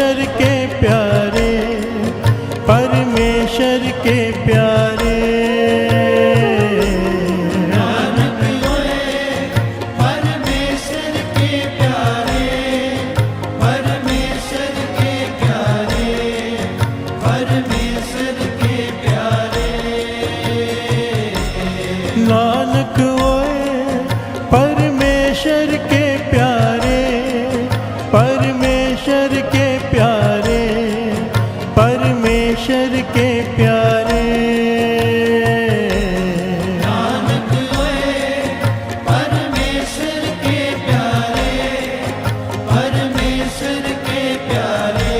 परमेश्वर के प्यारे, परमेश्वर के प्यारे। नानक होए परमेश्वर के प्यारे, परमेश्वर के प्यारे, परमेश्वर के प्यारे। नानक होए परमेश्वर के प्यारे, परमेश्वर के प्यारे, परमेश्वर के प्यारे। नानक होए परमेश्वर के प्यारे, परमेश्वर के प्यारे,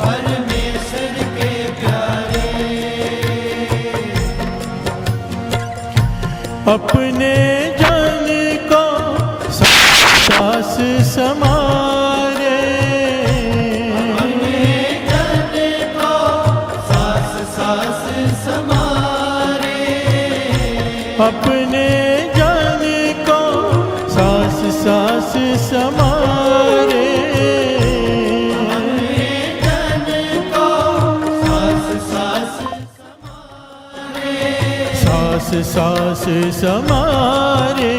परमेश्वर के प्यारे। अपने जान को सास समारे, अपने जन को सास सास समारे, अपने जान को सास सास समारे। अपने जन को सास सास समारे, सास सास समारे।